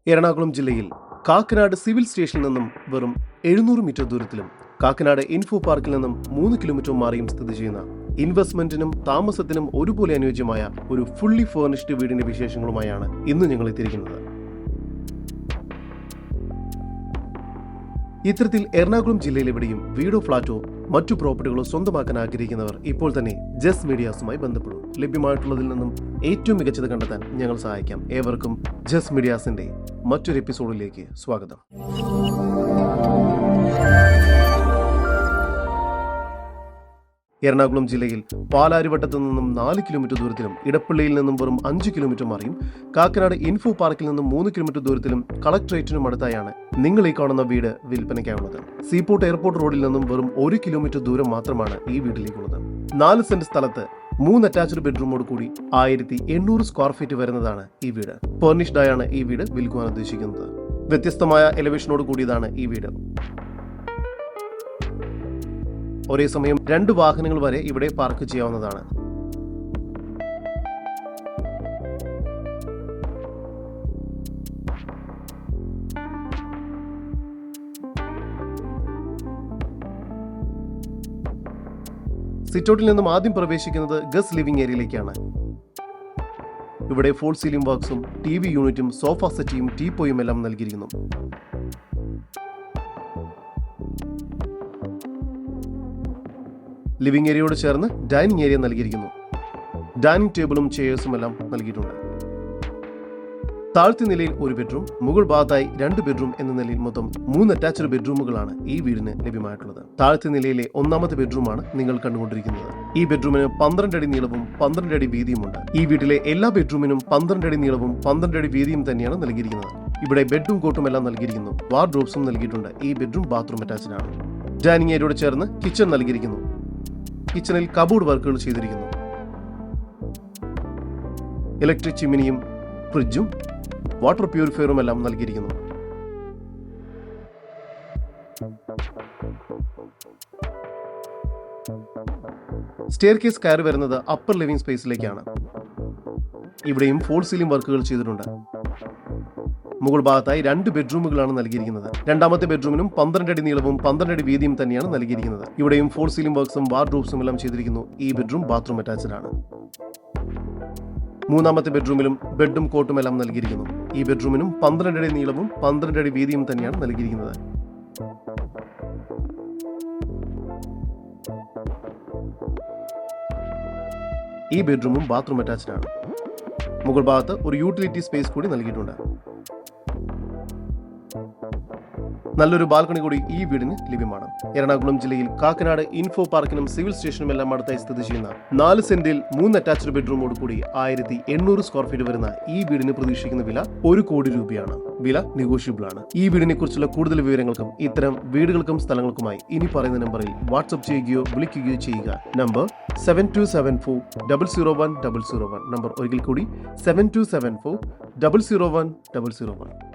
എറണാകുളം ജില്ലയിൽ കാക്കനാട് സിവിൽ സ്റ്റേഷനിൽ നിന്നും വെറും 700 മീറ്റർ ദൂരത്തിലും കാക്കനാട് ഇൻഫോ പാർക്കിൽ നിന്നും 3 കിലോമീറ്റർ മാറിയും സ്ഥിതി ചെയ്യുന്ന ഇൻവെസ്റ്റ്മെന്റിനും താമസത്തിനും ഒരുപോലെ അനുയോജ്യമായ ഒരു ഫുള്ളി ഫർണിഷ്ഡ് വീടിന്റെ വിശേഷങ്ങളുമായാണ് ഇന്ന് ഞങ്ങൾ എത്തിയിരിക്കുന്നത്. ഇത്തരത്തിൽ എറണാകുളം ജില്ലയിൽ എവിടെയും വീടോ ഫ്ളാറ്റോ മറ്റു പ്രോപ്പർട്ടികളോ സ്വന്തമാക്കാൻ ആഗ്രഹിക്കുന്നവർ ഇപ്പോൾ തന്നെ ജസ് മീഡിയാസുമായി ബന്ധപ്പെടും. ലഭ്യമായിട്ടുള്ളതിൽ നിന്നും ഏറ്റവും മികച്ചത് കണ്ടെത്താൻ ഞങ്ങൾ സഹായിക്കാം. ഏവർക്കും ജസ് മീഡിയാസിന്റെ മറ്റൊരു എപ്പിസോഡിലേക്ക് സ്വാഗതം. എറണാകുളം ജില്ലയിൽ പാലാരിവട്ടത്തു നിന്നും 4 കിലോമീറ്റർ ദൂരത്തിലും ഇടപ്പള്ളിയിൽ നിന്നും വെറും 5 കിലോമീറ്റർ മാറിയും കാക്കനാട് ഇൻഫോ പാർക്കിൽ നിന്നും 3 കിലോമീറ്റർ ദൂരത്തിലും കളക്ടറേറ്റിനും അടുത്തായാണ് നിങ്ങൾ ഈ കാണുന്ന വീട് വിൽപ്പനയ്ക്കായുള്ളത്. സീപോർട്ട് എയർപോർട്ട് റോഡിൽ നിന്നും വെറും 1 കിലോമീറ്റർ ദൂരം മാത്രമാണ് ഈ വീട്ടിലേക്കുള്ളത്. 4 സെന്റ് സ്ഥലത്ത് 3 അറ്റാച്ച്ഡ് ബെഡ്റൂമോട് കൂടി 1800 സ്ക്വയർ ഫീറ്റ് വരുന്നതാണ് ഈ വീട്. ഫർണിഷ്ഡ് ആയാണ് ഈ വീട് വിൽക്കുവാൻ ഉദ്ദേശിക്കുന്നത്. വ്യത്യസ്തമായ എലിവേഷനോട് കൂടിയതാണ് ഈ വീട്. ഒരേ സമയം 2 വാഹനങ്ങൾ വരെ ഇവിടെ പാർക്ക് ചെയ്യാവുന്നതാണ്. സിറ്റൗട്ടിൽ നിന്നും ആദ്യം പ്രവേശിക്കുന്നത് ഗസ്റ്റ് ലിവിംഗ് ഏരിയയിലേക്കാണ്. ഇവിടെ ഫോൾ സീലിംഗ് വർക്ക്സും TV യൂണിറ്റും സോഫ സെറ്റിയും ടീപ്പോയും എല്ലാം നൽകിയിരിക്കുന്നു. ലിവിംഗ് ഏരിയയോട് ചേർന്ന് ഡൈനിങ് ഏരിയ നൽകിയിരിക്കുന്നു. ഡൈനിങ് ടേബിളും ചെയേഴ്സും എല്ലാം നൽകിയിട്ടുണ്ട്. താഴത്തെ നിലയിൽ 1 ബെഡ്റൂം, മുകൾ ഭാഗത്തായി 2 ബെഡ്റൂം എന്ന നിലയിൽ മൊത്തം 3 അറ്റാച്ച്ഡ് ബെഡ്റൂമുകളാണ് ഈ വീടിന് ലഭ്യമായിട്ടുള്ളത്. താഴത്തെ നിലയിലെ 1ാമത്തെ ബെഡ്റൂമാണ് നിങ്ങൾ കണ്ടുകൊണ്ടിരിക്കുന്നത്. ഈ ബെഡ്റൂമിന് 12 അടി നീളവും 12 അടി വീതിയുമുണ്ട്. ഈ വീട്ടിലെ എല്ലാ ബെഡ്റൂമിനും 12 അടി നീളവും 12 അടി വീതിയും തന്നെയാണ് നൽകിയിരിക്കുന്നത്. ഇവിടെ ബെഡും കോട്ടും എല്ലാം നൽകിയിരിക്കുന്നു. വാർഡ്രോബ്സും നൽകിയിട്ടുണ്ട്. ഈ ബെഡ്റൂം ബാത്റൂം അറ്റാച്ച്ഡ് ആണ്. ഡൈനിങ് ഏരിയയോട് ചേർന്ന് കിച്ചൺ നൽകിയിരിക്കുന്നു. കിച്ചണിൽ കബോർഡ് വർക്കുകൾ ചെയ്തിരിക്കുന്നു. ഇലക്ട്രിക് ചിമ്മിനിയും ഫ്രിഡ്ജും വാട്ടർ പ്യൂരിഫയറും എല്ലാം നൽകിയിരിക്കുന്നു. സ്റ്റെയർകേസ് കയറി വരുന്നത് അപ്പർ ലിവിംഗ് സ്പേസിലേക്കാണ്. ഇവിടെയും ഫോൾ സീലിംഗ് വർക്കുകൾ ചെയ്തിട്ടുണ്ട്. മുകൾ ഭാഗത്തായി 2 ബെഡ്റൂമുകളാണ് നൽകിയിരിക്കുന്നത്. 2ാമത്തെ ബെഡ്റൂമിനും 12 അടി നീളവും 12 അടി വീതിയും തന്നെയാണ് നൽകിയിരിക്കുന്നത്. ഇവിടെയും ഫോൾ സീലിംഗ് വർക്ക്സും വാർഡ്രോബ്സും എല്ലാം ചെയ്തിരിക്കുന്നു. ഈ ബെഡ്റൂം ബാത്റൂം അറ്റാച്ച്ഡ് ആണ്. 3ാമത്തെ ബെഡ്റൂമിലും ബെഡും കോട്ടും എല്ലാം നൽകിയിരിക്കുന്നു. ഈ ബെഡ്റൂമിനും 12 അടി നീളവും 12 അടി വീതിയും തന്നെയാണ് നൽകിയിരിക്കുന്നത്. ഈ ബെഡ്റൂമും ബാത്റൂം അറ്റാച്ച്ഡ് ആണ്. മുകൾ ഭാഗത്ത് ഒരു യൂട്ടിലിറ്റി സ്പേസ് കൂടി നൽകിയിട്ടുണ്ട്. നല്ലൊരു ബാൽക്കണി കൂടി ഈ വീടിന് ലഭ്യമാണ്. എറണാകുളം ജില്ലയിൽ കാക്കനാട് ഇൻഫോ പാർക്കിനും സിവിൽ സ്റ്റേഷനും എല്ലാം അടുത്തായി സ്ഥിതി ചെയ്യുന്ന 4 സെന്റിൽ 3 അറ്റാച്ച്ഡ് ബെഡ്റൂമോട് കൂടി 1800 സ്ക്വയർ ഫീറ്റ് വരുന്ന ഈ വീടിന് പ്രതീക്ഷിക്കുന്ന വില 1 കോടി രൂപയാണ്. വില നെഗോഷ്യബിൾ ആണ്. ഈ വീടിനെ കുറിച്ചുള്ള കൂടുതൽ വിവരങ്ങൾക്കും ഇത്തരം വീടുകൾക്കും സ്ഥലങ്ങൾക്കുമായി ഇനി പറയുന്ന നമ്പറിൽ വാട്സ്ആപ്പ് ചെയ്യുകയോ വിളിക്കുകയോ ചെയ്യുക. നമ്പർ 7274001001. നമ്പർ ഒരിക്കൽ കൂടി 7274001001.